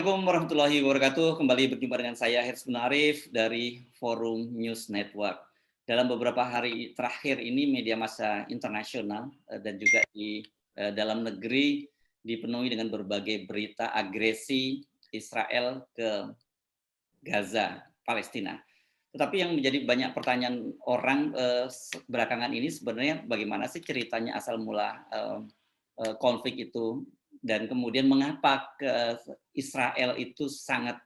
Assalamualaikum warahmatullahi wabarakatuh. Kembali berjumpa dengan saya Hirsman Arif dari Forum News Network. Dalam beberapa hari terakhir ini media massa internasional dan juga di dalam negeri dipenuhi dengan berbagai berita agresi Israel ke Gaza, Palestina. Tetapi yang menjadi banyak pertanyaan orang belakangan ini sebenarnya bagaimana sih ceritanya asal mula konflik itu, dan kemudian mengapa Israel itu sangat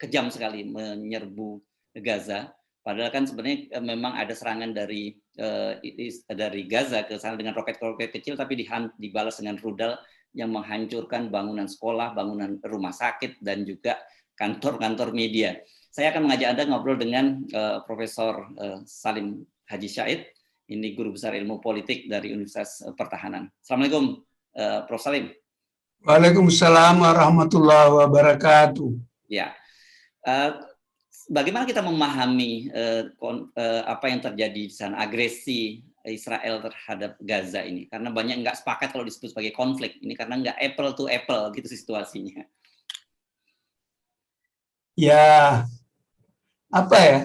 kejam sekali menyerbu Gaza, padahal kan sebenarnya memang ada serangan dari Gaza ke sana dengan roket-roket kecil, tapi dibalas dengan rudal yang menghancurkan bangunan sekolah, bangunan rumah sakit, dan juga kantor-kantor media. Saya akan mengajak Anda ngobrol dengan Profesor Salim Haji Syahid, ini guru besar ilmu politik dari Universitas Pertahanan. Assalamualaikum, Prof. Salim. Waalaikumsalam warahmatullahi wabarakatuh. Ya, bagaimana kita memahami apa yang terjadi di sana, agresi Israel terhadap Gaza ini? Karena banyak nggak sepakat kalau disebut sebagai konflik ini, karena nggak apple to apple gitu situasinya. Ya, apa ya?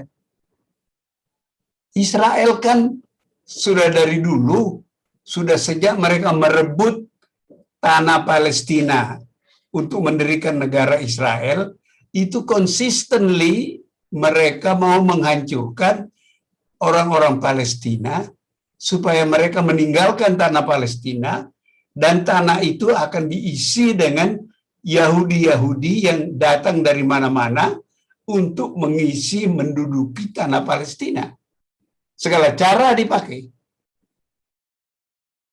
Israel kan sudah dari dulu, sudah sejak mereka merebut tanah Palestina untuk mendirikan negara Israel, itu consistently mereka mau menghancurkan orang-orang Palestina supaya mereka meninggalkan tanah Palestina, dan tanah itu akan diisi dengan Yahudi-Yahudi yang datang dari mana-mana untuk mengisi menduduki tanah Palestina. Segala cara dipakai.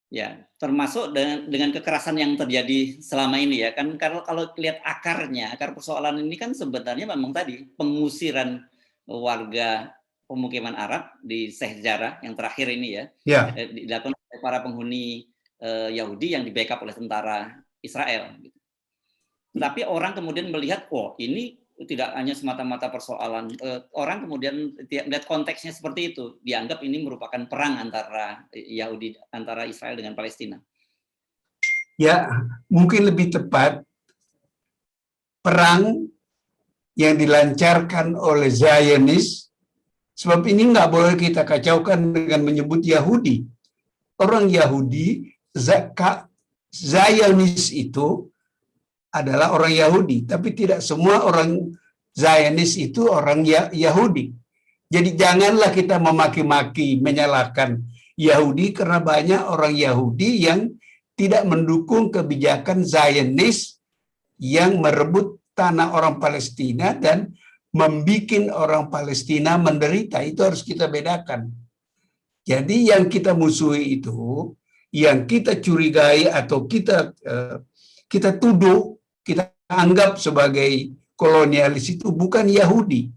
Ya, termasuk dengan kekerasan yang terjadi selama ini ya kan, kalau lihat akar persoalan ini kan sebenarnya memang tadi pengusiran warga pemukiman Arab di Sheikh Jarrah yang terakhir ini ya. Dilakukan oleh para penghuni Yahudi yang di-backup oleh tentara Israel. Tapi orang kemudian melihat, ini tidak hanya semata-mata persoalan, orang kemudian melihat konteksnya seperti itu, dianggap ini merupakan perang antara Israel dengan Palestina. Ya, mungkin lebih tepat perang yang dilancarkan oleh Zionis, sebab ini nggak boleh kita kacaukan dengan menyebut Yahudi. Orang Yahudi, Zionis itu adalah orang Yahudi, tapi tidak semua orang Zionis itu orang Yahudi. Jadi janganlah kita memaki-maki, menyalahkan Yahudi, karena banyak orang Yahudi yang tidak mendukung kebijakan Zionis yang merebut tanah orang Palestina dan membuat orang Palestina menderita. Itu harus kita bedakan. Jadi yang kita musuhi itu, yang kita curigai atau kita tuduh, kita anggap sebagai kolonialis itu bukan Yahudi,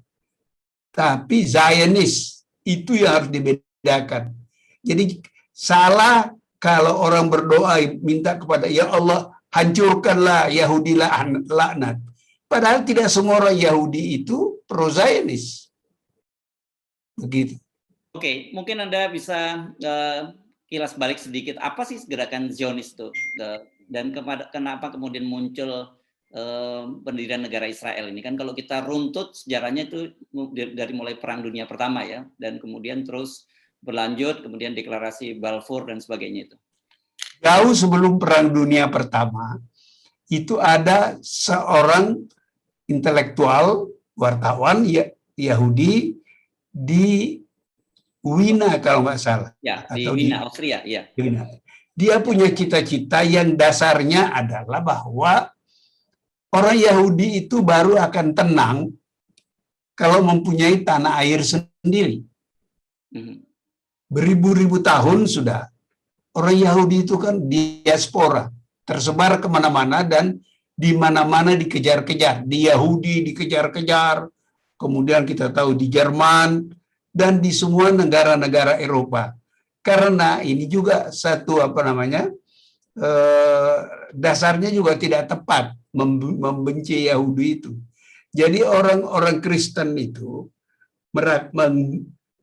tapi Zionis. Itu yang harus dibedakan. Jadi salah kalau orang berdoa minta kepada ya Allah, hancurkanlah Yahudi laknat. Padahal tidak semua orang Yahudi itu pro-Zionis. Begitu. Oke, mungkin Anda bisa kilas balik sedikit, apa sih gerakan Zionis itu? Dan kenapa kemudian muncul pendirian negara Israel ini? Kan kalau kita runtut sejarahnya itu dari mulai Perang Dunia Pertama ya, dan kemudian terus berlanjut, kemudian deklarasi Balfour dan sebagainya itu. Jauh sebelum Perang Dunia Pertama, itu ada seorang intelektual, wartawan Yahudi di Wina kalau nggak salah. Ya, di Wina, Austria. Ya. Dia punya cita-cita yang dasarnya adalah bahwa orang Yahudi itu baru akan tenang kalau mempunyai tanah air sendiri. Beribu-ribu tahun sudah. Orang Yahudi itu kan diaspora, tersebar kemana-mana dan di mana-mana dikejar-kejar. Di Yahudi dikejar-kejar, kemudian kita tahu di Jerman, dan di semua negara-negara Eropa. Karena ini juga satu dasarnya juga tidak tepat membenci Yahudi itu. Jadi orang-orang Kristen itu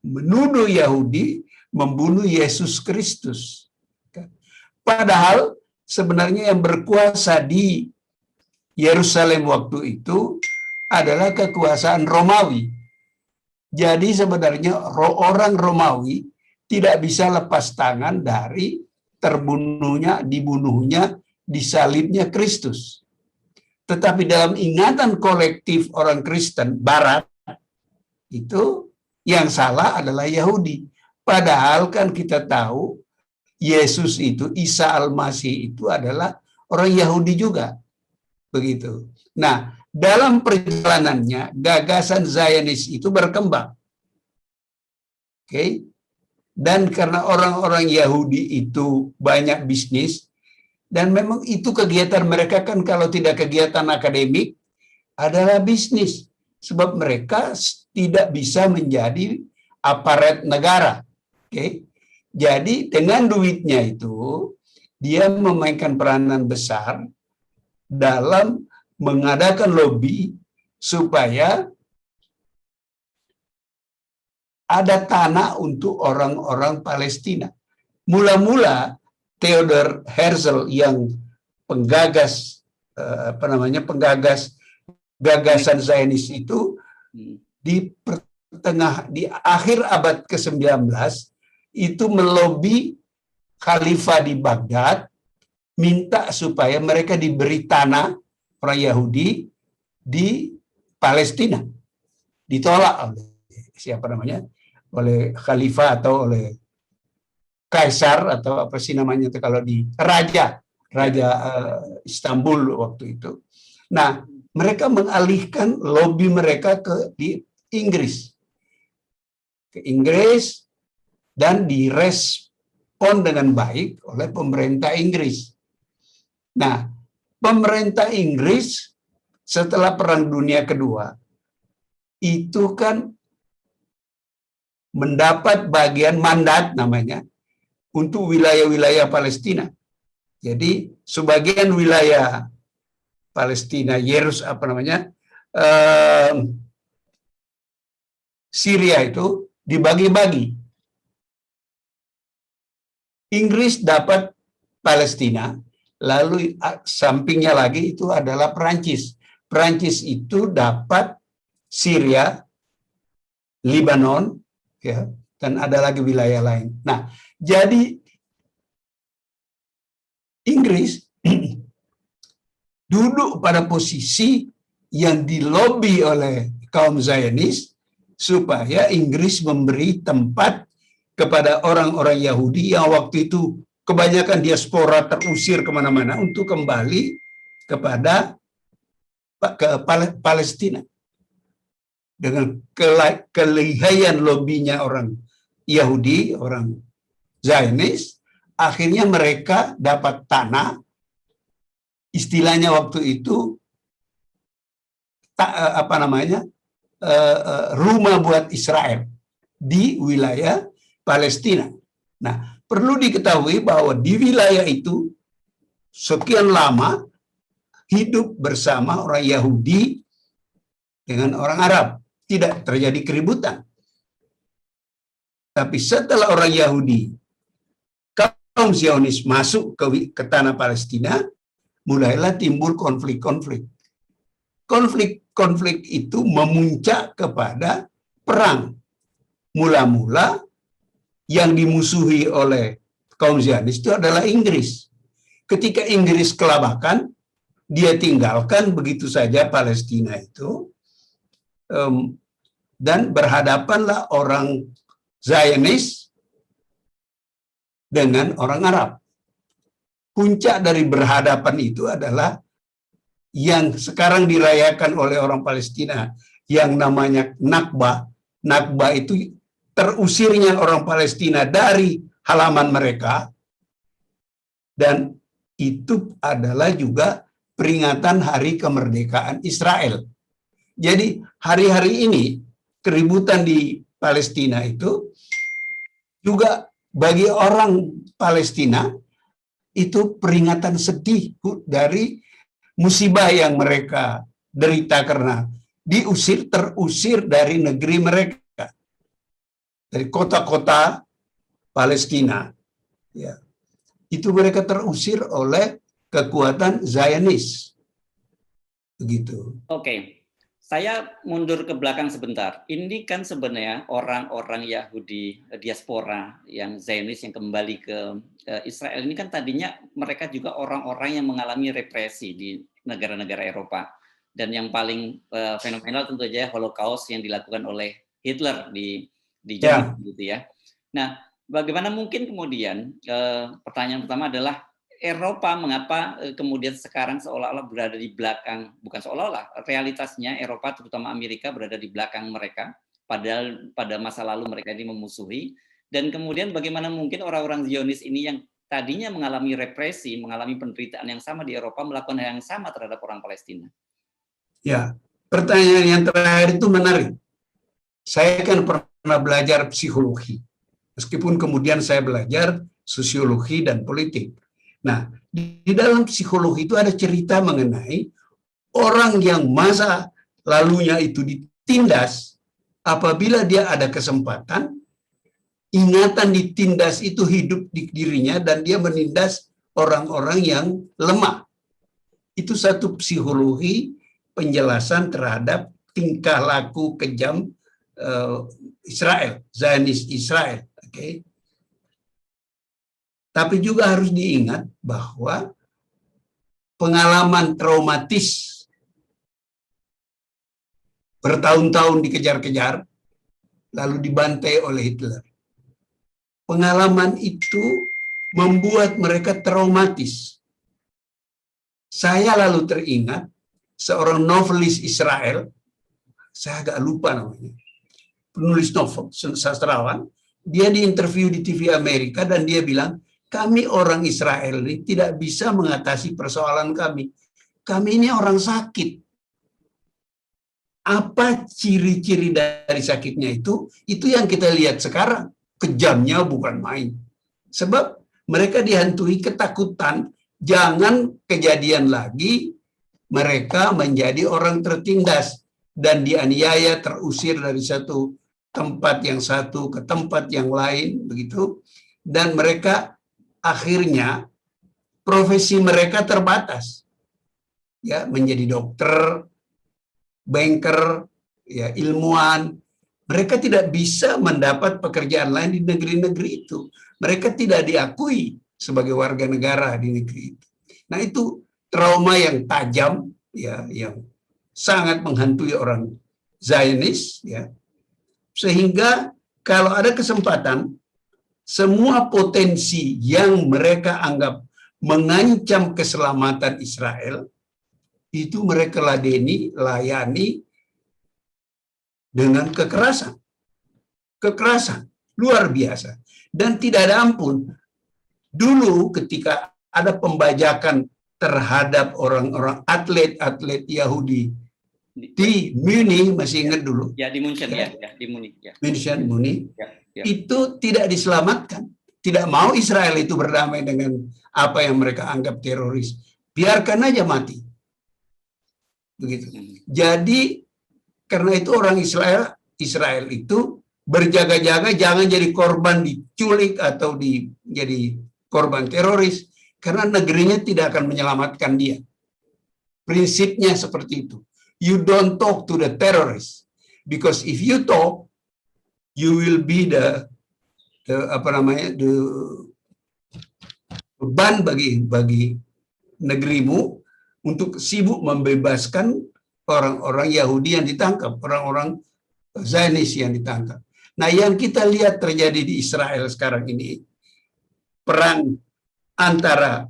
menuduh Yahudi membunuh Yesus Kristus. Padahal sebenarnya yang berkuasa di Yerusalem waktu itu adalah kekuasaan Romawi. Jadi sebenarnya orang Romawi tidak bisa lepas tangan dari dibunuhnya, disalibnya Kristus. Tetapi dalam ingatan kolektif orang Kristen Barat, itu yang salah adalah Yahudi. Padahal kan kita tahu Yesus itu, Isa Al-Masih itu adalah orang Yahudi juga. Begitu. Nah, dalam perjalanannya gagasan Zionis itu berkembang. Oke. Dan karena orang-orang Yahudi itu banyak bisnis, dan memang itu kegiatan mereka kan kalau tidak kegiatan akademik adalah bisnis. Sebab mereka tidak bisa menjadi aparat negara. Oke. Jadi dengan duitnya itu dia memainkan peranan besar dalam mengadakan lobby supaya ada tanah untuk orang-orang Palestina. Mula-mula Theodor Herzl yang penggagas gagasan Zionis itu di akhir abad ke-19 itu melobi khalifah di Baghdad minta supaya mereka diberi tanah orang Yahudi di Palestina. Ditolak oleh oleh khalifah atau oleh kaisar atau apa sih namanya itu kalau di raja Istanbul waktu itu. Nah, mereka mengalihkan lobby mereka di Inggris. Ke Inggris dan direspon dengan baik oleh pemerintah Inggris. Nah, pemerintah Inggris setelah Perang Dunia Kedua itu kan mendapat bagian mandat namanya untuk wilayah-wilayah Palestina. Jadi sebagian wilayah Palestina, Syria itu dibagi-bagi. Inggris dapat Palestina, lalu sampingnya lagi itu adalah Perancis. Perancis itu dapat Syria, Lebanon, ya, dan ada lagi wilayah lain. Nah, jadi Inggris duduk pada posisi yang dilobi oleh kaum Zionis supaya Inggris memberi tempat kepada orang-orang Yahudi yang waktu itu kebanyakan diaspora terusir kemana-mana untuk kembali ke Palestina. Dengan kelihayan lobinya orang Yahudi, orang Zionis, akhirnya mereka dapat tanah, istilahnya waktu itu rumah buat Israel di wilayah Palestina. Nah, perlu diketahui bahwa di wilayah itu sekian lama hidup bersama orang Yahudi dengan orang Arab, tidak terjadi keributan. Tapi setelah orang Yahudi, kaum Zionis masuk ke tanah Palestina, mulailah timbul konflik-konflik. Konflik itu memuncak kepada perang. Mula-mula yang dimusuhi oleh kaum Zionis itu adalah Inggris. Ketika Inggris kelabakan, dia tinggalkan begitu saja Palestina itu, dan berhadapanlah orang Zionis dengan orang Arab. Puncak dari berhadapan itu adalah yang sekarang dirayakan oleh orang Palestina yang namanya Nakba. Nakba itu terusirnya orang Palestina dari halaman mereka, dan itu adalah juga peringatan hari kemerdekaan Israel. Jadi hari-hari ini keributan di Palestina itu juga bagi orang Palestina itu peringatan sedih dari musibah yang mereka derita karena terusir dari negeri mereka, dari kota-kota Palestina. Ya. Itu mereka terusir oleh kekuatan Zionis. begitu. Oke, saya mundur ke belakang sebentar. Ini kan sebenarnya orang-orang Yahudi diaspora yang Zionis yang kembali ke Israel ini kan tadinya mereka juga orang-orang yang mengalami represi di negara-negara Eropa. Dan yang paling fenomenal tentu saja Holocaust yang dilakukan oleh Hitler di Jerman gitu ya. Nah, bagaimana mungkin kemudian pertanyaan pertama adalah Eropa mengapa kemudian sekarang seolah-olah berada di belakang, bukan seolah-olah, realitasnya Eropa terutama Amerika berada di belakang mereka, padahal pada masa lalu mereka ini memusuhi, dan kemudian bagaimana mungkin orang-orang Zionis ini yang tadinya mengalami represi, mengalami penderitaan yang sama di Eropa, melakukan hal yang sama terhadap orang Palestina. Ya, pertanyaan yang terakhir itu menarik. Saya kan pernah belajar psikologi, meskipun kemudian saya belajar sosiologi dan politik. Nah, di dalam psikologi itu ada cerita mengenai orang yang masa lalunya itu ditindas, apabila dia ada kesempatan, ingatan ditindas itu hidup di dirinya dan dia menindas orang-orang yang lemah. Itu satu psikologi penjelasan terhadap tingkah laku kejam Israel, Zionis Israel. Okay? Tapi juga harus diingat bahwa pengalaman traumatis bertahun-tahun dikejar-kejar, lalu dibantai oleh Hitler. Pengalaman itu membuat mereka traumatis. Saya lalu teringat seorang novelis Israel, saya agak lupa namanya, penulis novel, sastrawan, dia diinterview di TV Amerika dan dia bilang, kami orang Israel ini tidak bisa mengatasi persoalan kami. Kami ini orang sakit. Apa ciri-ciri dari sakitnya itu? Itu yang kita lihat sekarang. Kejamnya bukan main. Sebab mereka dihantui ketakutan, jangan kejadian lagi mereka menjadi orang tertindas dan dianiaya, terusir dari satu tempat yang satu ke tempat yang lain, begitu. Dan mereka akhirnya profesi mereka terbatas, ya, menjadi dokter, banker, ya, ilmuwan. Mereka tidak bisa mendapat pekerjaan lain di negeri-negeri itu. Mereka tidak diakui sebagai warga negara di negeri itu. Nah, itu trauma yang tajam, ya, yang sangat menghantui orang Zionis, ya. Sehingga kalau ada kesempatan, semua potensi yang mereka anggap mengancam keselamatan Israel, itu mereka layani dengan kekerasan. Kekerasan luar biasa. Dan tidak ada ampun. Dulu ketika ada pembajakan terhadap orang-orang atlet-atlet Yahudi di Munich, masih ingat dulu? Ya, di Munchen, ya, di Munich. Ya. Munich. Ya. Itu tidak diselamatkan. Tidak mau Israel itu berdamai dengan apa yang mereka anggap teroris. Biarkan aja mati. Begitu. Jadi karena itu orang Israel itu berjaga-jaga jangan jadi korban diculik atau jadi korban teroris, karena negerinya tidak akan menyelamatkan dia. Prinsipnya seperti itu. You don't talk to the terrorists, because if you talk, you will be the beban bagi negerimu untuk sibuk membebaskan orang-orang Yahudi yang ditangkap, orang-orang Zionis yang ditangkap. Nah, yang kita lihat terjadi di Israel sekarang ini, perang antara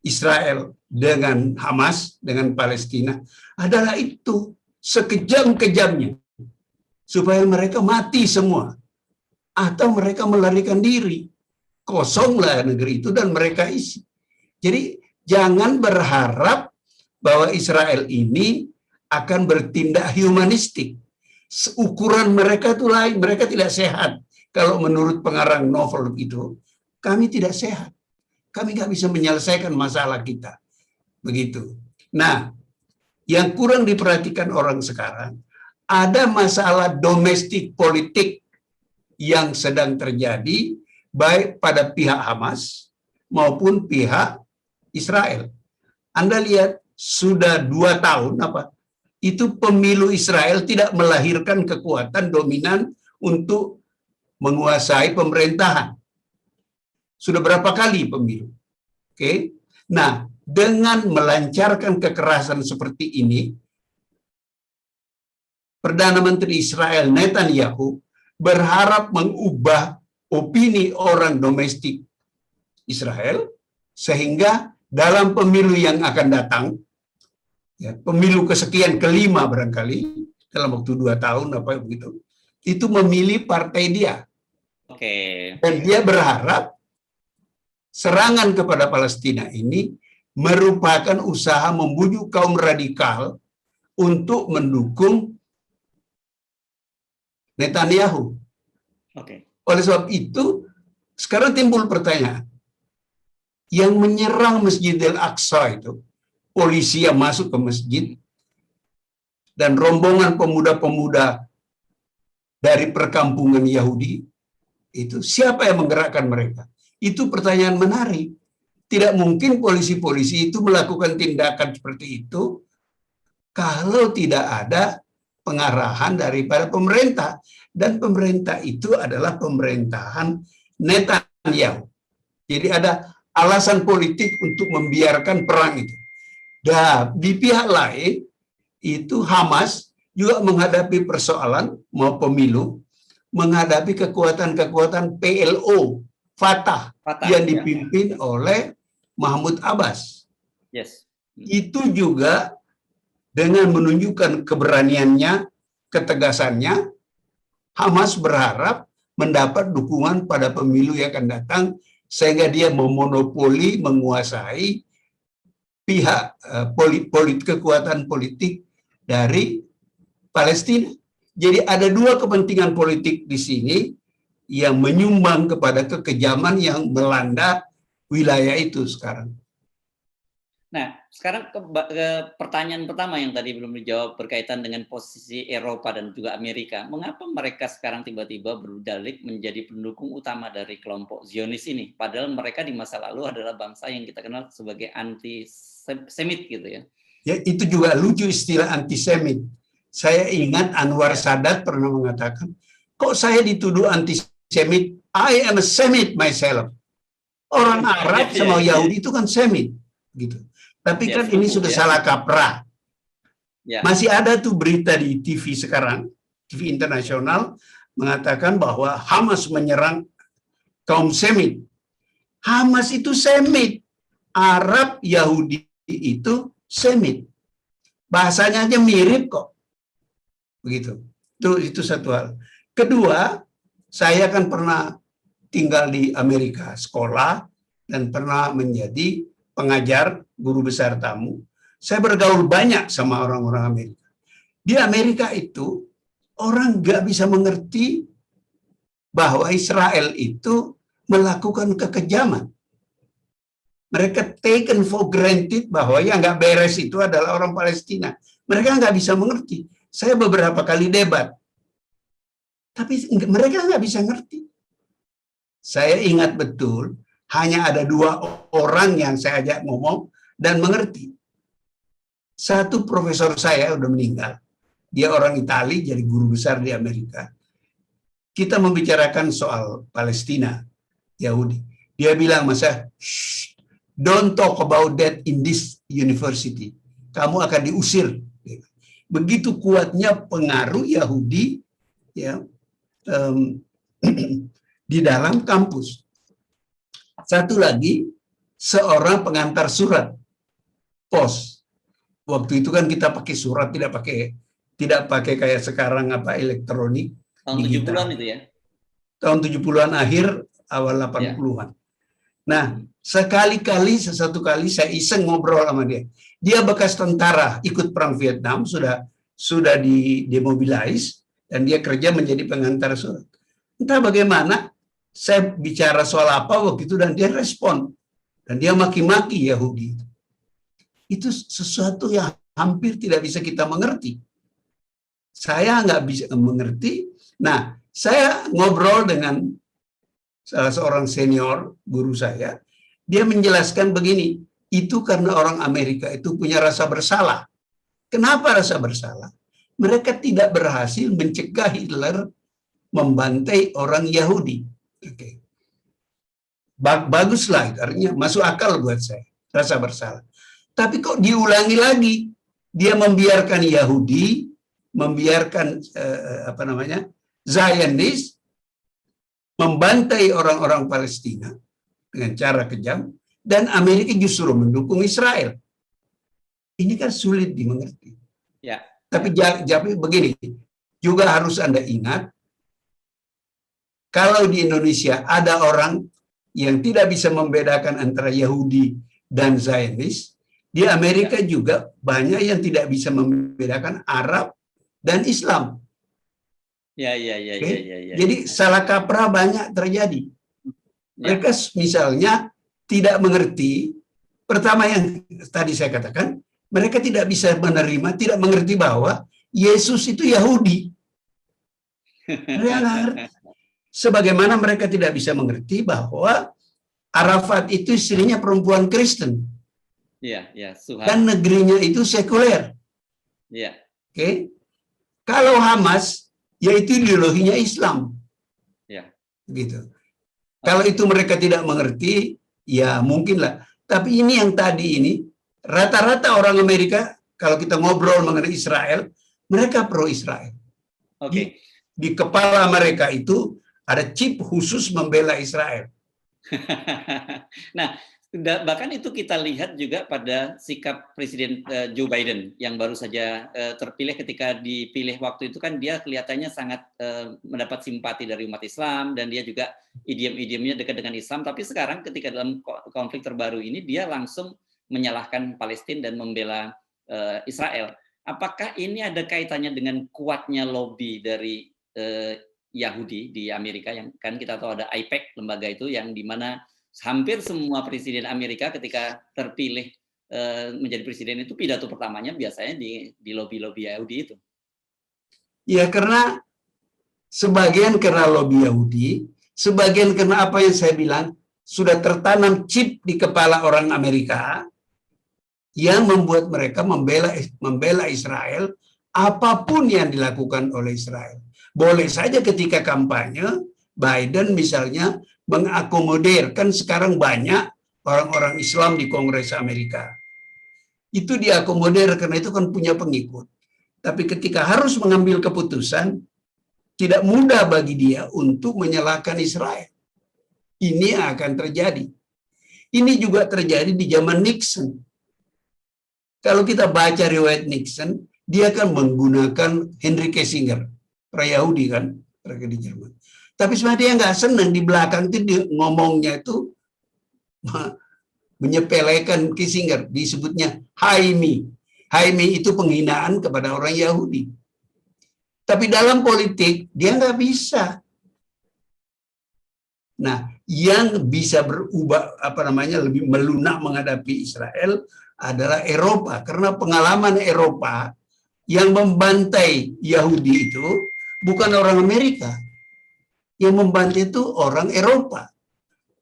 Israel dengan Hamas, dengan Palestina, adalah itu sekejam-kejamnya, supaya mereka mati semua, atau mereka melarikan diri, kosonglah negeri itu dan mereka isi. Jadi jangan berharap bahwa Israel ini akan bertindak humanistik. Ukuran mereka itu lain, mereka tidak sehat. Kalau menurut pengarang novel itu, kami tidak sehat. Kami nggak bisa menyelesaikan masalah kita. Begitu. Nah, yang kurang diperhatikan orang sekarang, ada masalah domestik politik yang sedang terjadi, baik pada pihak Hamas maupun pihak Israel. Anda lihat sudah 2 tahun itu pemilu Israel tidak melahirkan kekuatan dominan untuk menguasai pemerintahan. Sudah berapa kali pemilu? Oke. Nah, dengan melancarkan kekerasan seperti ini, Perdana Menteri Israel Netanyahu berharap mengubah opini orang domestik Israel sehingga dalam pemilu yang akan datang, ya, pemilu kesekian kelima barangkali dalam waktu 2 tahun begitu, itu memilih partai dia. Oke. Dan dia berharap serangan kepada Palestina ini merupakan usaha membujuk kaum radikal untuk mendukung Netanyahu. Oke. Oleh sebab itu, sekarang timbul pertanyaan. Yang menyerang Masjid Al-Aqsa itu, polisi yang masuk ke masjid, dan rombongan pemuda-pemuda dari perkampungan Yahudi, itu siapa yang menggerakkan mereka? Itu pertanyaan menarik. Tidak mungkin polisi-polisi itu melakukan tindakan seperti itu kalau tidak ada pengarahan daripada pemerintah. Dan pemerintah itu adalah pemerintahan Netanyahu. Jadi ada alasan politik untuk membiarkan perang itu. Dan di pihak lain, itu Hamas juga menghadapi persoalan mau pemilu, menghadapi kekuatan-kekuatan PLO, Fatah yang dipimpin oleh Mahmud Abbas. Yes. Itu juga dengan menunjukkan keberaniannya, ketegasannya, Hamas berharap mendapat dukungan pada pemilu yang akan datang sehingga dia memonopoli, menguasai pihak kekuatan politik dari Palestina. Jadi ada 2 kepentingan politik di sini yang menyumbang kepada kekejaman yang melanda wilayah itu sekarang. Nah, sekarang ke pertanyaan pertama yang tadi belum dijawab berkaitan dengan posisi Eropa dan juga Amerika. Mengapa mereka sekarang tiba-tiba berdalih menjadi pendukung utama dari kelompok Zionis ini? Padahal mereka di masa lalu adalah bangsa yang kita kenal sebagai anti-Semit gitu ya. Ya, itu juga lucu istilah anti-Semit. Saya ingat Anwar Sadat pernah mengatakan, kok saya dituduh anti-Semit? I am a Semit myself. Orang Arab sama Yahudi itu kan Semit. Gitu. Tapi kan ini sudah salah kaprah. Masih ada tuh berita di TV sekarang, TV internasional, mengatakan bahwa Hamas menyerang kaum Semit. Hamas itu Semit. Arab, Yahudi itu Semit. Bahasanya aja mirip kok. Begitu. Itu satu hal. Kedua, saya kan pernah tinggal di Amerika, sekolah, dan pernah menjadi pengajar, guru besar tamu. Saya bergaul banyak sama orang-orang Amerika. Di Amerika itu, orang nggak bisa mengerti bahwa Israel itu melakukan kekejaman. Mereka taken for granted bahwa yang nggak beres itu adalah orang Palestina. Mereka nggak bisa mengerti. Saya beberapa kali debat. Tapi mereka nggak bisa ngerti. Saya ingat betul, hanya ada 2 orang yang saya ajak ngomong dan mengerti. Satu profesor saya udah meninggal. Dia orang Itali, jadi guru besar di Amerika. Kita membicarakan soal Palestina, Yahudi. Dia bilang, Mas, don't talk about that in this university. Kamu akan diusir. Begitu kuatnya pengaruh Yahudi ya, di dalam kampus. Satu lagi, seorang pengantar surat pos. Waktu itu kan kita pakai surat, tidak pakai kayak sekarang elektronik. Tahun 70-an itu ya? Tahun 70-an akhir, awal 80-an. Nah, satu kali saya iseng ngobrol sama dia. Dia bekas tentara, ikut perang Vietnam, sudah demobilize, dan dia kerja menjadi pengantar surat. Entah bagaimana, saya bicara soal apa waktu itu, dan dia respon. Dan dia maki-maki Yahudi. Itu sesuatu yang hampir tidak bisa kita mengerti. Saya nggak bisa mengerti. Nah, saya ngobrol dengan salah seorang senior guru saya. Dia menjelaskan begini, itu karena orang Amerika itu punya rasa bersalah. Kenapa rasa bersalah? Mereka tidak berhasil mencegah Hitler membantai orang Yahudi. Oke. Baguslah, artinya masuk akal buat saya, rasa bersalah. Tapi kok diulangi lagi? Dia membiarkan Yahudi, membiarkan Zionis membantai orang-orang Palestina dengan cara kejam, dan Amerika justru mendukung Israel. Ini kan sulit dimengerti. Ya. Tapi begini, juga harus Anda ingat, kalau di Indonesia ada orang yang tidak bisa membedakan antara Yahudi dan Zionis, di Amerika juga banyak yang tidak bisa membedakan Arab dan Islam. Ya. Jadi salah kaprah banyak terjadi. Mereka misalnya tidak mengerti, pertama yang tadi saya katakan, mereka tidak bisa menerima, tidak mengerti bahwa Yesus itu Yahudi. Mereka nggak ngerti. Sebagaimana mereka tidak bisa mengerti bahwa Arafat itu istrinya perempuan Kristen. Dan negerinya itu sekuler. Oke. Kalau Hamas, yaitu ideologinya Islam. Gitu. Kalau itu mereka tidak mengerti, ya mungkinlah. Tapi ini yang tadi ini, rata-rata orang Amerika, kalau kita ngobrol mengenai Israel, mereka pro-Israel. Di kepala mereka itu ada chip khusus membela Israel. Nah, bahkan itu kita lihat juga pada sikap Presiden Joe Biden yang baru saja terpilih. Ketika dipilih waktu itu kan dia kelihatannya sangat mendapat simpati dari umat Islam, dan dia juga idiom-idiomnya dekat dengan Islam. Tapi sekarang ketika dalam konflik terbaru ini dia langsung menyalahkan Palestina dan membela Israel. Apakah ini ada kaitannya dengan kuatnya lobby dari Yahudi di Amerika, yang kan kita tahu ada AIPAC, lembaga itu yang dimana hampir semua presiden Amerika ketika terpilih menjadi presiden itu pidato pertamanya biasanya di lobby Yahudi itu. Ya, karena sebagian karena lobby Yahudi, sebagian karena apa yang saya bilang, sudah tertanam chip di kepala orang Amerika yang membuat mereka membela Israel apapun yang dilakukan oleh Israel. Boleh saja ketika kampanye Biden misalnya mengakomodir, kan sekarang banyak orang-orang Islam di Kongres Amerika. Itu diakomodir karena itu kan punya pengikut. Tapi ketika harus mengambil keputusan, tidak mudah bagi dia untuk menyalahkan Israel. Ini akan terjadi. Ini juga terjadi di zaman Nixon. Kalau kita baca riwayat Nixon, dia kan menggunakan Henry Kissinger, pra-Yahudi kan, di Jerman. Tapi sebenarnya dia nggak senang, di belakang itu dia ngomongnya itu menyepelekan Kissinger, disebutnya Haimi. Haimi itu penghinaan kepada orang Yahudi. Tapi dalam politik dia nggak bisa. Nah, yang bisa berubah lebih melunak menghadapi Israel adalah Eropa, karena pengalaman Eropa yang membantai Yahudi itu bukan orang Amerika, yang membantai itu orang Eropa.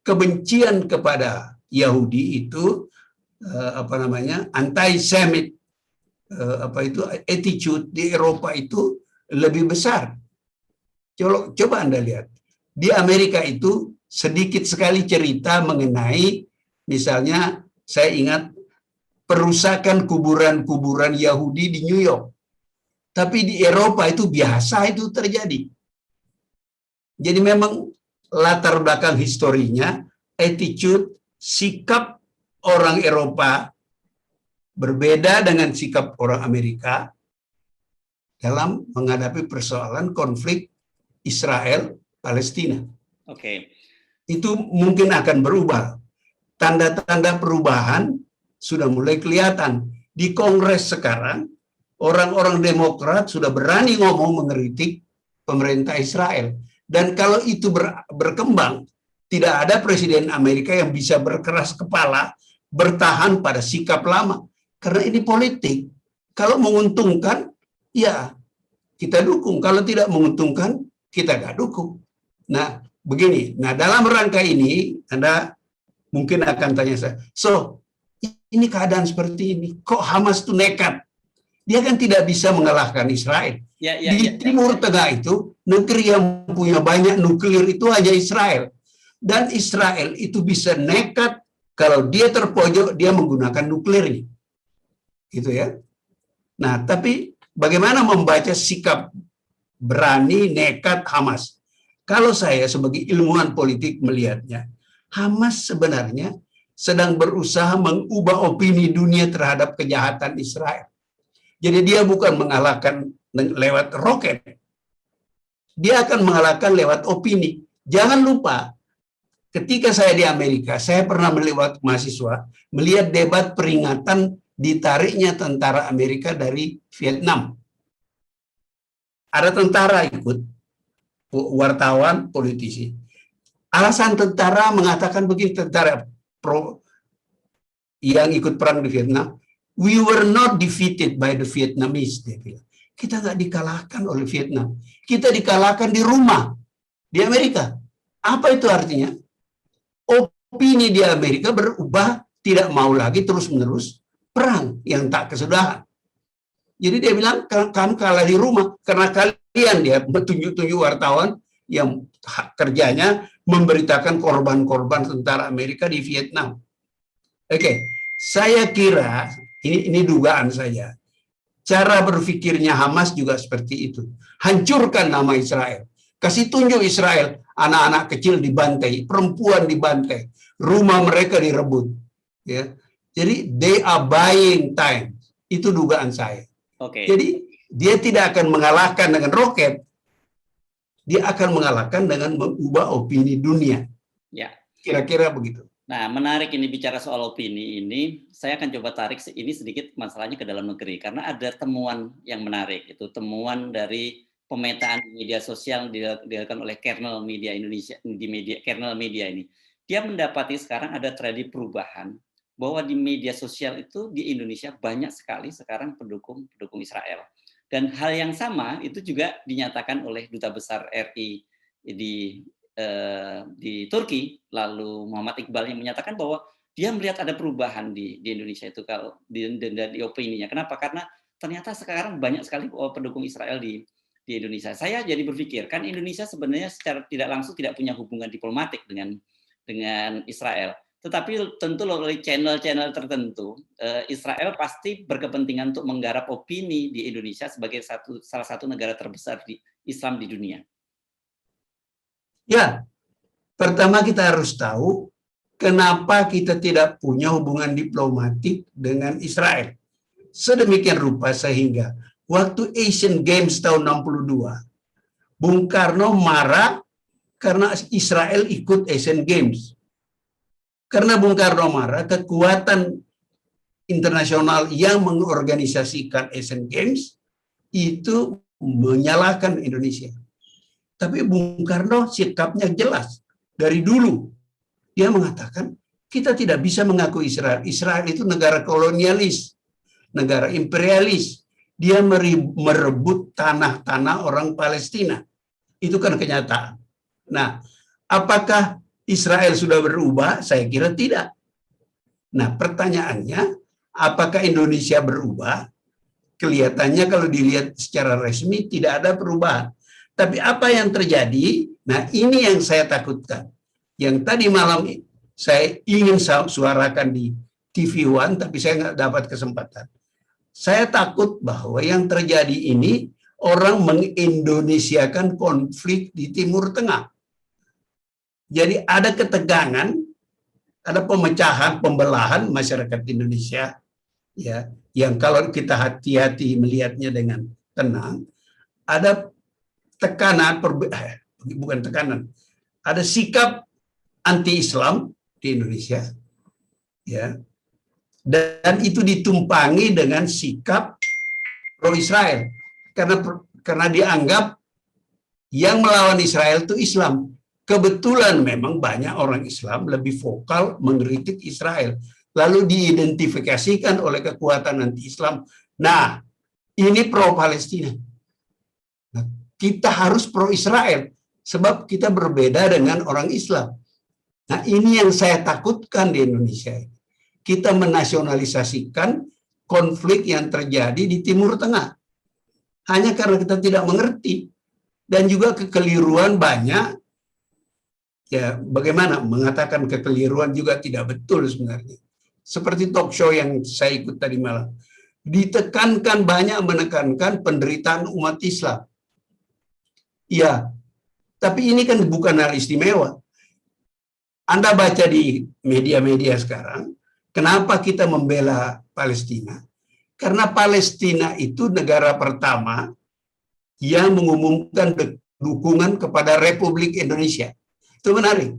Kebencian kepada Yahudi itu anti-Semit, attitude di Eropa itu lebih besar. Coba Anda lihat di Amerika itu sedikit sekali cerita mengenai, misalnya saya ingat perusakan kuburan-kuburan Yahudi di New York. Tapi di Eropa itu biasa itu terjadi. Jadi memang latar belakang historinya, attitude, sikap orang Eropa berbeda dengan sikap orang Amerika dalam menghadapi persoalan konflik Israel-Palestina. Itu mungkin akan berubah. Tanda-tanda perubahan sudah mulai kelihatan. Di Kongres sekarang, orang-orang Demokrat sudah berani ngomong mengkritik pemerintah Israel. Dan kalau itu berkembang, tidak ada presiden Amerika yang bisa berkeras kepala, bertahan pada sikap lama. Karena ini politik. Kalau menguntungkan, ya kita dukung. Kalau tidak menguntungkan, kita nggak dukung. Nah, begini. Nah, dalam rangka ini, Anda mungkin akan tanya saya, so, ini keadaan seperti ini, kok Hamas tuh nekat? Dia kan tidak bisa mengalahkan Israel. Di Timur Tengah itu, negeri yang punya banyak nuklir itu hanya Israel. Dan Israel itu bisa nekat kalau dia terpojok, dia menggunakan nuklirnya. Gitu ya. Nah, tapi bagaimana membaca sikap berani, nekat Hamas? Kalau saya sebagai ilmuwan politik melihatnya, Hamas sebenarnya sedang berusaha mengubah opini dunia terhadap kejahatan Israel. Jadi dia bukan mengalahkan lewat roket. Dia akan mengalahkan lewat opini. Jangan lupa, ketika saya di Amerika, saya pernah melewat mahasiswa, melihat debat peringatan ditariknya tentara Amerika dari Vietnam. Ada tentara ikut, wartawan, politisi. Alasan tentara mengatakan begini, tentara pro yang ikut perang di Vietnam, we were not defeated by the Vietnamese, dia bilang. Kita nggak dikalahkan oleh Vietnam. Kita dikalahkan di rumah, di Amerika. Apa itu artinya? Opini di Amerika berubah, tidak mau lagi terus-menerus perang yang tak kesudahan. Jadi dia bilang, kamu kalah di rumah, karena kalian, dia tunjuk-tunjuk wartawan yang kerjanya memberitakan korban-korban tentara Amerika di Vietnam. Oke, saya kira, ini dugaan saya, cara berpikirnya Hamas juga seperti itu. Hancurkan nama Israel. Kasih tunjuk Israel, anak-anak kecil dibantai, perempuan dibantai, rumah mereka direbut. Ya. Jadi, they are buying time. Itu dugaan saya. Jadi, dia tidak akan mengalahkan dengan roket, dia akan mengalahkan dengan mengubah opini dunia. Ya. Kira-kira begitu. Nah, menarik ini bicara soal opini ini, saya akan coba tarik ini sedikit masalahnya ke dalam negeri, karena ada temuan yang menarik, itu temuan dari pemetaan media sosial yang dilakukan oleh Kernel Media Indonesia, Kernel Media ini. Dia mendapati sekarang ada terjadi perubahan, bahwa di media sosial itu di Indonesia banyak sekali sekarang pendukung Israel. Dan hal yang sama itu juga dinyatakan oleh Duta Besar RI di Turki, lalu Muhammad Iqbal, yang menyatakan bahwa dia melihat ada perubahan di Indonesia itu kalau di opininya. Kenapa? Karena ternyata sekarang banyak sekali pendukung Israel di Indonesia. Saya jadi berpikir, kan Indonesia sebenarnya secara tidak langsung tidak punya hubungan diplomatik dengan Israel. Tetapi tentu oleh channel-channel tertentu, Israel pasti berkepentingan untuk menggarap opini di Indonesia sebagai salah satu negara terbesar di Islam di dunia. Ya, pertama kita harus tahu kenapa kita tidak punya hubungan diplomatik dengan Israel. Sedemikian rupa sehingga waktu Asian Games tahun 62, Bung Karno marah karena Israel ikut Asian Games. Karena Bung Karno marah, kekuatan internasional yang mengorganisasikan Asian Games itu menyalahkan Indonesia. Tapi Bung Karno sikapnya jelas. Dari dulu, dia mengatakan, kita tidak bisa mengakui Israel. Israel itu negara kolonialis, negara imperialis. Dia merebut tanah-tanah orang Palestina. Itu kan kenyataan. Nah, apakah Israel sudah berubah? Saya kira tidak. Nah, pertanyaannya, apakah Indonesia berubah? Kelihatannya kalau dilihat secara resmi tidak ada perubahan. Tapi apa yang terjadi? Nah, ini yang saya takutkan. Yang tadi malam saya ingin suarakan di TV One, tapi saya nggak dapat kesempatan. Saya takut bahwa yang terjadi ini orang mengindonesiakan konflik di Timur Tengah. Jadi ada ketegangan, ada pemecahan, pembelahan masyarakat Indonesia, ya, yang kalau kita hati-hati melihatnya dengan tenang, ada tekanan, bukan tekanan, ada sikap anti-Islam di Indonesia, ya, dan itu ditumpangi dengan sikap pro-Israel, karena dianggap yang melawan Israel itu Islam. Kebetulan memang banyak orang Islam lebih vokal mengkritik Israel, lalu diidentifikasikan oleh kekuatan anti-Islam. Nah, ini pro-Palestina. Nah, kita harus pro-Israel, sebab kita berbeda dengan orang Islam. Nah, ini yang saya takutkan di Indonesia. kita menasionalisasikan konflik yang terjadi di Timur Tengah. Hanya karena kita tidak mengerti. Dan juga kekeliruan banyak, ya bagaimana mengatakan kekeliruan juga tidak betul sebenarnya. Seperti talk show yang saya ikut tadi malam. Ditekankan banyak menekankan penderitaan umat Islam. Ya, tapi ini kan bukan hal istimewa. Anda baca di media-media sekarang, kenapa kita membela Palestina? Karena Palestina itu negara pertama yang mengumumkan dukungan kepada Republik Indonesia. Itu menarik.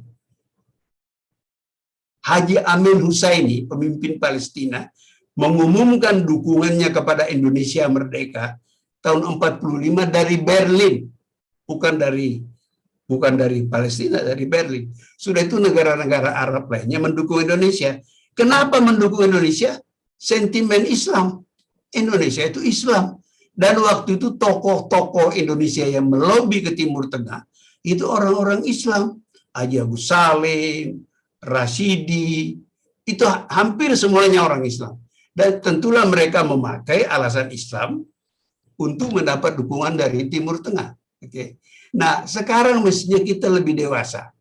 Haji Amin Hussaini, pemimpin Palestina, mengumumkan dukungannya kepada Indonesia merdeka tahun 45 dari Berlin, bukan dari Palestina, dari Berlin. Sudah itu negara-negara Arab lainnya mendukung Indonesia. Kenapa mendukung Indonesia? Sentimen Islam. Indonesia itu Islam. Dan waktu itu tokoh-tokoh Indonesia yang melobi ke Timur Tengah, itu orang-orang Islam. Haji Agus Salim, Rasidi, itu hampir semuanya orang Islam. Dan tentulah mereka memakai alasan Islam untuk mendapat dukungan dari Timur Tengah. Oke. Nah, sekarang mestinya kita lebih dewasa,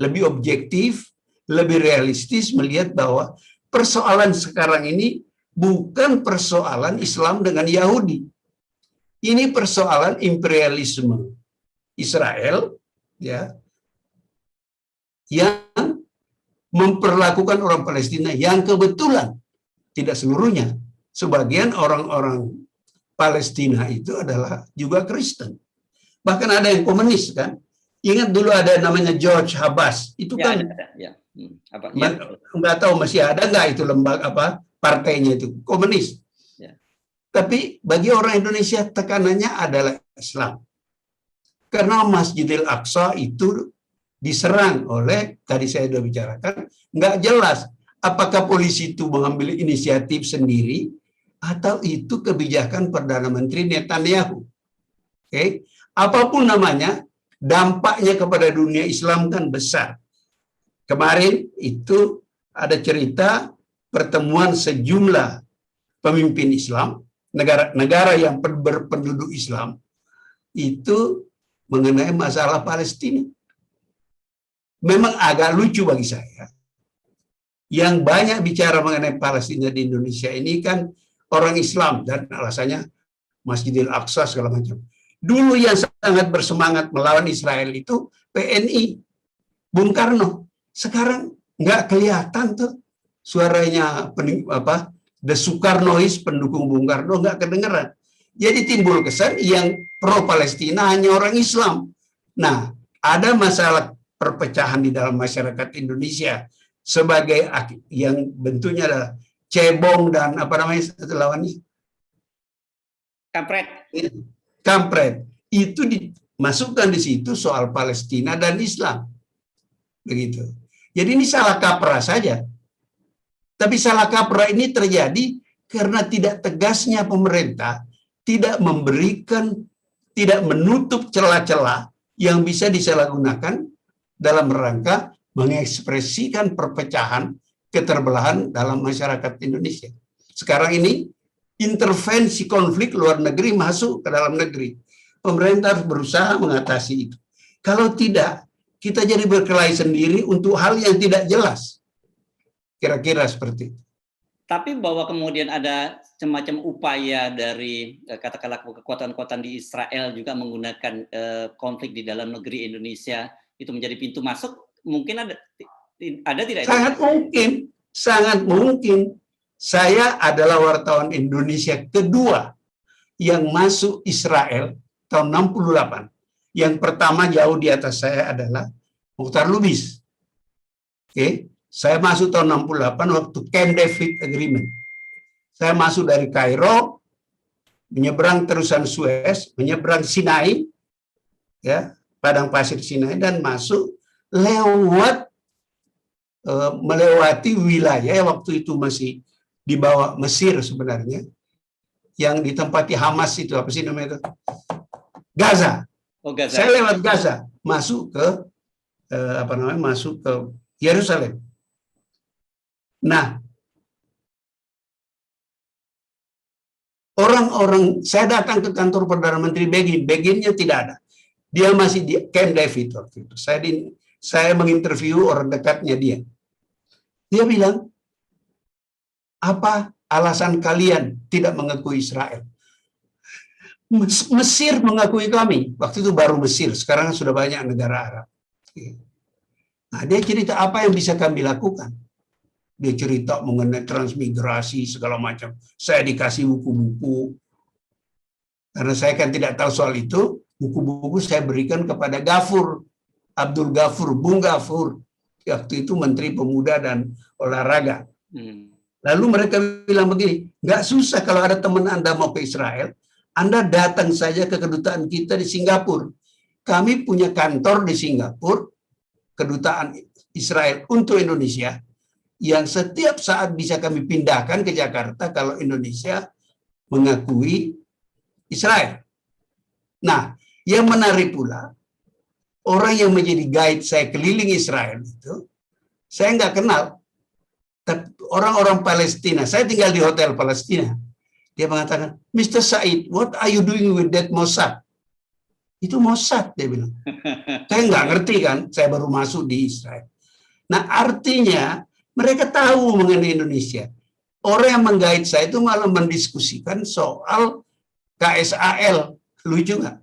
lebih objektif, lebih realistis melihat bahwa persoalan sekarang ini bukan persoalan Islam dengan Yahudi. Ini persoalan imperialisme Israel, ya, yang memperlakukan orang Palestina yang kebetulan, tidak seluruhnya, sebagian orang-orang Palestina itu adalah juga Kristen. Bahkan ada yang komunis kan. Ingat dulu ada namanya George Habas. Itu Ya, kan ya. nggak tahu masih ada nggak itu lembaga partainya itu komunis. Ya. Tapi bagi orang Indonesia tekanannya adalah Islam. Karena Masjidil Aqsa itu diserang oleh, tadi saya sudah bicarakan, nggak jelas apakah polisi itu mengambil inisiatif sendiri atau itu kebijakan Perdana Menteri Netanyahu. Oke, apapun namanya, dampaknya kepada dunia Islam kan besar. Kemarin itu ada cerita pertemuan sejumlah pemimpin Islam, negara yang berpenduduk Islam, itu mengenai masalah Palestina. Memang agak lucu bagi saya. Yang banyak bicara mengenai Palestina di Indonesia ini kan orang Islam, dan alasannya Masjidil Aqsa segala macam. Dulu yang sangat bersemangat melawan Israel itu PNI, Bung Karno. Sekarang nggak kelihatan tuh suaranya The Soekarnois, pendukung Bung Karno, nggak kedengeran. Jadi timbul kesan yang pro Palestina hanya orang Islam. Nah, ada masalah perpecahan di dalam masyarakat Indonesia sebagai yang bentuknya adalah cebong dan apa namanya lawannya? Kampret. Itu dimasukkan di situ soal Palestina dan Islam. Begitu. Jadi ini salah kaprah saja. Tapi salah kaprah ini terjadi karena tidak tegasnya pemerintah tidak menutup celah-celah yang bisa disalahgunakan dalam rangka mengekspresikan perpecahan, keterbelahan dalam masyarakat Indonesia. Sekarang ini intervensi konflik luar negeri masuk ke dalam negeri. Pemerintah harus berusaha mengatasi itu. Kalau tidak, kita jadi berkelahi sendiri untuk hal yang tidak jelas. Kira-kira seperti itu. Tapi bahwa kemudian ada semacam upaya dari katakanlah kekuatan-kekuatan di Israel juga menggunakan konflik di dalam negeri Indonesia itu menjadi pintu masuk, mungkin ada tidak? Sangat mungkin. Saya adalah wartawan Indonesia kedua yang masuk Israel tahun 68. Yang pertama jauh di atas saya adalah Mukhtar Lubis. Oke. Saya masuk tahun 68 waktu Camp David Agreement. Saya masuk dari Kairo, menyeberang terusan Suez, menyeberang Sinai, ya, padang pasir Sinai, dan masuk melewati wilayah waktu itu masih di bawah Mesir sebenarnya, yang ditempati Hamas itu apa sih namanya itu? Gaza. Oh, Gaza. Saya lewat Gaza, masuk ke masuk ke Yerusalem. Nah, Orang-orang, saya datang ke kantor Perdana Menteri Begin, Beginnya tidak ada. Dia masih di Camp David waktu itu. Saya menginterview orang dekatnya dia. Dia bilang, apa alasan kalian tidak mengakui Israel? Mesir mengakui kami. Waktu itu baru Mesir, sekarang sudah banyak negara Arab. Nah, dia cerita apa yang bisa kami lakukan. Dia cerita mengenai transmigrasi segala macam. Saya dikasih buku-buku. Karena saya kan tidak tahu soal itu, buku-buku saya berikan kepada Ghafur, Abdul Ghafur, Bung Ghafur. Waktu itu Menteri Pemuda dan Olahraga. Lalu mereka bilang begini, nggak susah kalau ada teman Anda mau ke Israel, Anda datang saja ke kedutaan kita di Singapura. Kami punya kantor di Singapura, kedutaan Israel untuk Indonesia, yang setiap saat bisa kami pindahkan ke Jakarta kalau Indonesia mengakui Israel. Nah, yang menarik pula, orang yang menjadi guide saya keliling Israel itu, saya nggak kenal. Orang-orang Palestina, saya tinggal di hotel Palestina. Dia mengatakan, Mr. Said, what are you doing with that Mossad? Itu Mossad, dia bilang. Saya nggak ngerti kan, saya baru masuk di Israel. Nah, artinya mereka tahu mengenai Indonesia. Orang yang menggait saya itu malah mendiskusikan soal KSAL. Lucu nggak?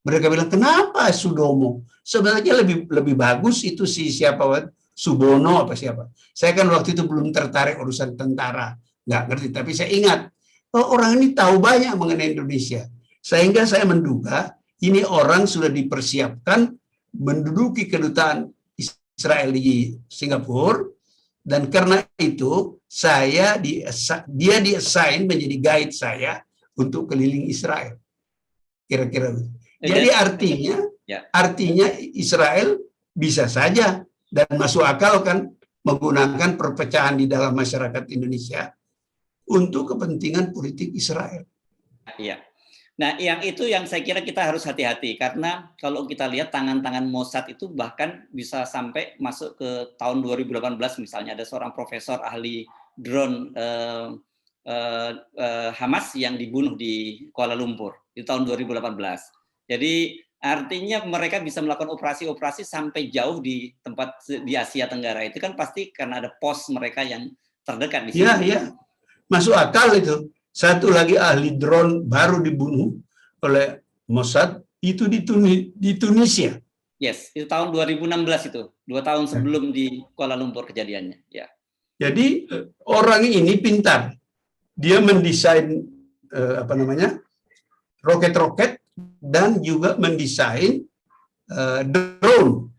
Mereka bilang, kenapa Sudomo? Sebenarnya lebih bagus itu si siapa, Subono apa siapa. Saya kan waktu itu belum tertarik urusan tentara. Nggak ngerti, tapi saya ingat, oh, orang ini tahu banyak mengenai Indonesia. Sehingga saya menduga, ini orang sudah dipersiapkan menduduki kedutaan Israel di Singapura, dan karena itu dia di-assign menjadi guide saya untuk keliling Israel. Kira-kira begitu. Jadi artinya Israel bisa saja dan masuk akal kan menggunakan perpecahan di dalam masyarakat Indonesia untuk kepentingan politik Israel. Iya. Nah, yang saya kira kita harus hati-hati karena kalau kita lihat tangan-tangan Mossad itu bahkan bisa sampai masuk ke tahun 2018 misalnya ada seorang profesor ahli drone Hamas yang dibunuh di Kuala Lumpur di tahun 2018. Jadi artinya mereka bisa melakukan operasi-operasi sampai jauh di tempat di Asia Tenggara. Itu kan pasti karena ada pos mereka yang terdekat di sini. Iya. Masuk akal itu. Satu lagi ahli drone baru dibunuh oleh Mossad itu di Tunisia. Yes, itu tahun 2016 itu. 2 tahun sebelum di Kuala Lumpur kejadiannya. Ya. Jadi orang ini pintar. Dia mendesain roket-roket dan juga mendesain drone.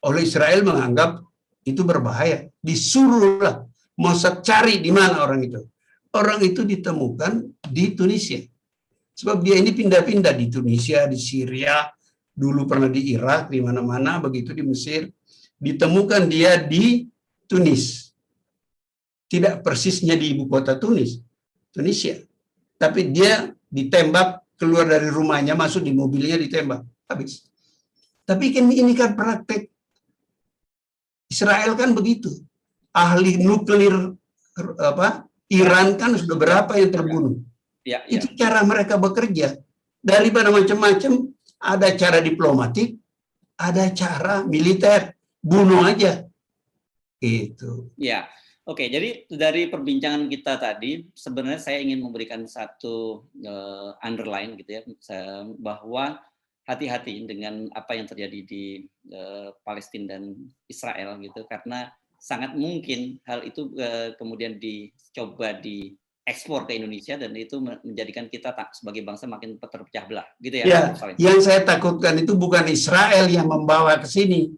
Oleh Israel menganggap itu berbahaya. Disuruhlah Mossad cari di mana orang itu. Orang itu ditemukan di Tunisia. Sebab dia ini pindah-pindah di Tunisia, di Syria, dulu pernah di Irak, di mana-mana, begitu di Mesir. Ditemukan dia di Tunis. Tidak persisnya di ibu kota Tunisia. Tapi dia ditembak, keluar dari rumahnya, masuk di mobilnya, ditembak. Habis. Tapi ini kan praktek. Israel kan begitu. Ahli nuklir Iran kan sudah berapa yang terbunuh. Itu cara mereka bekerja. Daripada macam-macam, ada cara diplomatik, ada cara militer, bunuh aja. Itu. Ya, oke. Jadi dari perbincangan kita tadi, sebenarnya saya ingin memberikan satu underline gitu ya, bahwa hati-hati dengan apa yang terjadi di Palestina dan Israel gitu, karena sangat mungkin hal itu kemudian dicoba diekspor ke Indonesia dan itu menjadikan kita sebagai bangsa makin terpecah belah, gitu ya? Yang saya takutkan itu bukan Israel yang membawa ke sini.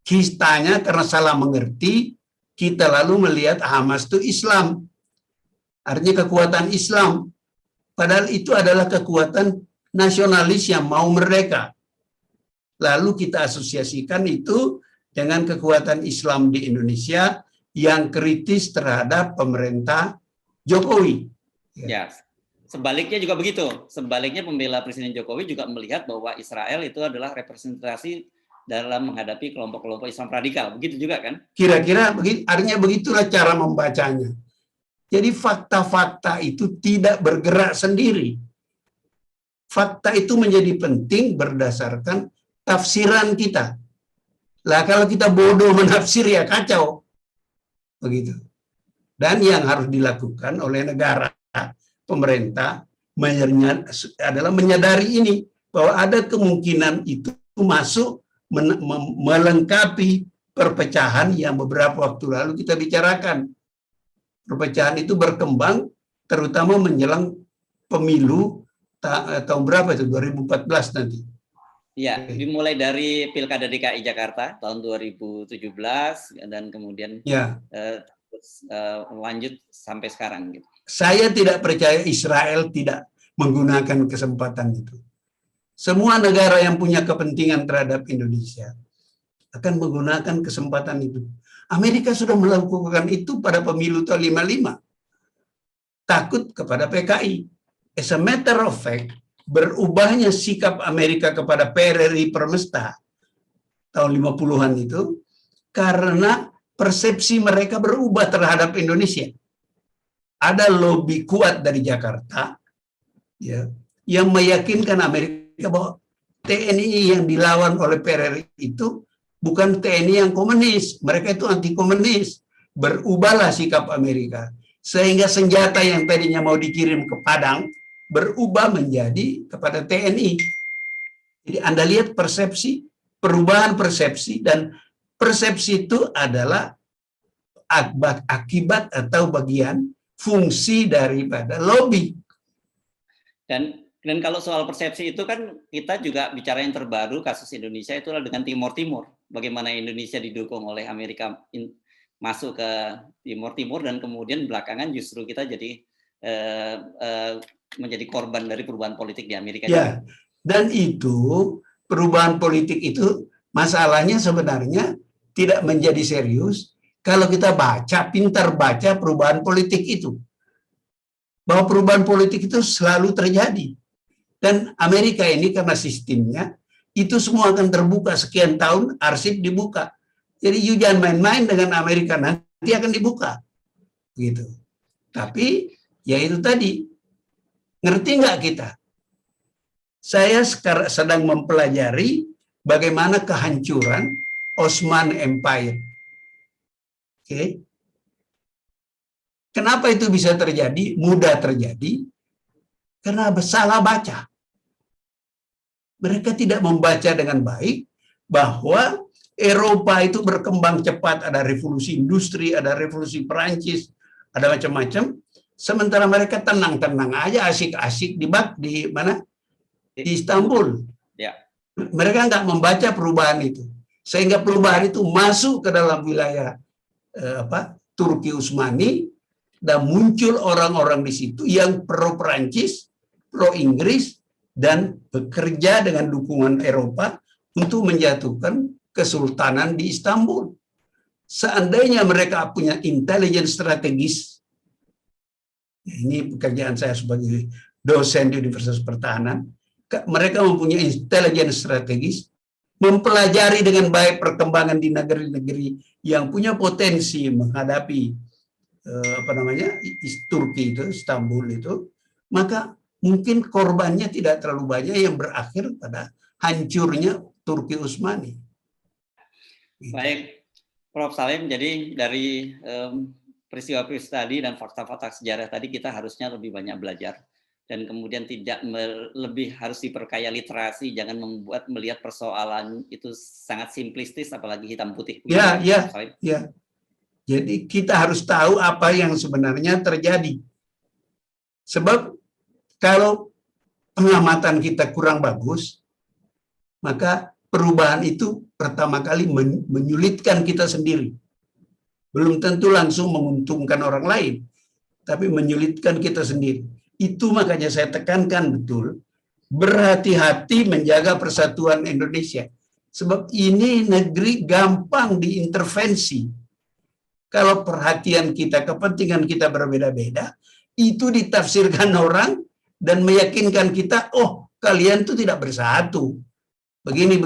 Kitanya karena salah mengerti, kita lalu melihat Hamas itu Islam, artinya kekuatan Islam. Padahal itu adalah kekuatan nasionalis yang mau merdeka. Lalu kita asosiasikan itu dengan kekuatan Islam di Indonesia yang kritis terhadap pemerintah Jokowi. Ya, sebaliknya juga begitu. Sebaliknya pembela Presiden Jokowi juga melihat bahwa Israel itu adalah representasi dalam menghadapi kelompok-kelompok Islam radikal. Begitu juga kan? Kira-kira artinya begitulah cara membacanya. Jadi fakta-fakta itu tidak bergerak sendiri. Fakta itu menjadi penting berdasarkan tafsiran kita. Lah kalau kita bodoh menafsir ya kacau. Begitu. Dan yang harus dilakukan oleh negara, pemerintah adalah menyadari ini bahwa ada kemungkinan itu masuk melengkapi perpecahan yang beberapa waktu lalu kita bicarakan. Perpecahan itu berkembang terutama menjelang pemilu tahun berapa itu? 2014 nanti. Ya, dimulai dari Pilkada DKI Jakarta tahun 2017 dan kemudian lanjut sampai sekarang gitu. Saya tidak percaya Israel tidak menggunakan kesempatan itu. Semua negara yang punya kepentingan terhadap Indonesia akan menggunakan kesempatan itu. Amerika sudah melakukan itu pada pemilu tahun 55. Takut kepada PKI. As a matter of fact, berubahnya sikap Amerika kepada PRRI Permesta tahun 50-an itu karena persepsi mereka berubah terhadap Indonesia. Ada lobby kuat dari Jakarta ya, yang meyakinkan Amerika bahwa TNI yang dilawan oleh PRRI itu bukan TNI yang komunis, mereka itu anti komunis. Berubahlah sikap Amerika sehingga senjata yang tadinya mau dikirim ke Padang berubah menjadi kepada TNI. Jadi Anda lihat persepsi, perubahan persepsi, dan persepsi itu adalah akibat atau bagian fungsi daripada lobby. Dan kalau soal persepsi itu kan kita juga bicara yang terbaru kasus Indonesia itu adalah dengan Timur Timur. Bagaimana Indonesia didukung oleh Amerika masuk ke Timur Timur dan kemudian belakangan justru kita jadi menjadi korban dari perubahan politik di Amerika. Ya, juga. Dan itu perubahan politik itu masalahnya sebenarnya tidak menjadi serius kalau kita pintar baca perubahan politik itu. Bahwa perubahan politik itu selalu terjadi. Dan Amerika ini karena sistemnya, itu semua akan terbuka sekian tahun, arsip dibuka. Jadi you jangan main-main dengan Amerika, nanti akan dibuka. Gitu. Tapi, ya itu tadi, ngerti nggak kita? Saya sekarang sedang mempelajari bagaimana kehancuran Ottoman Empire. Oke. Kenapa itu bisa terjadi? Mudah terjadi karena salah baca. Mereka tidak membaca dengan baik bahwa Eropa itu berkembang cepat, ada revolusi industri, ada revolusi Perancis, ada macam-macam. Sementara mereka tenang-tenang aja, asik-asik di mana? Di Istanbul. Ya. Mereka nggak membaca perubahan itu, sehingga perubahan itu masuk ke dalam wilayah Turki Utsmani dan muncul orang-orang di situ yang pro Perancis, pro Inggris, dan bekerja dengan dukungan Eropa untuk menjatuhkan kesultanan di Istanbul. Seandainya mereka punya intelijen strategis, ini pekerjaan saya sebagai dosen di Universitas Pertahanan, mereka mempunyai intelijen strategis, mempelajari dengan baik perkembangan di negeri-negeri yang punya potensi menghadapi Turki itu, Istanbul itu, maka mungkin korbannya tidak terlalu banyak yang berakhir pada hancurnya Turki Utsmani. Baik, Prof. Salim, jadi dari peristiwa-peristiwa tadi dan fakta-fakta sejarah tadi kita harusnya lebih banyak belajar dan kemudian tidak lebih harus diperkaya literasi, jangan melihat persoalan itu sangat simplistis apalagi hitam putih. Ya. Jadi kita harus tahu apa yang sebenarnya terjadi. Sebab kalau pengamatan kita kurang bagus, maka perubahan itu pertama kali menyulitkan kita sendiri. Belum tentu langsung menguntungkan orang lain, tapi menyulitkan kita sendiri. Itu makanya saya tekankan betul, berhati-hati menjaga persatuan Indonesia. Sebab ini negeri gampang diintervensi. Kalau perhatian kita, kepentingan kita berbeda-beda, itu ditafsirkan orang dan meyakinkan kita, oh kalian tuh tidak bersatu. Begini.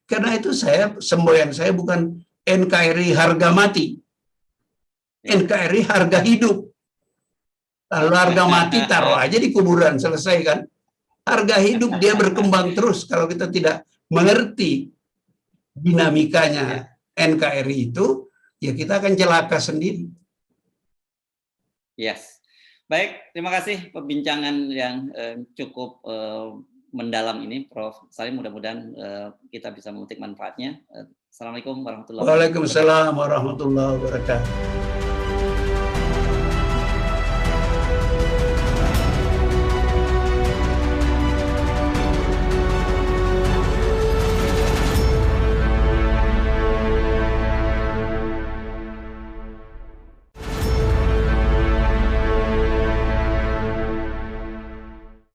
Karena itu semboyan saya bukan NKRI harga mati. NKRI harga hidup. Lalu harga mati taruh aja di kuburan, selesai kan? Harga hidup dia berkembang terus kalau kita tidak mengerti dinamikanya NKRI itu, ya kita akan celaka sendiri. Yes. Baik, terima kasih perbincangan yang cukup mendalam ini, Prof. Salim. Mudah-mudahan kita bisa memetik manfaatnya. Assalamualaikum warahmatullahi wabarakatuh. Waalaikumsalam warahmatullahi wabarakatuh.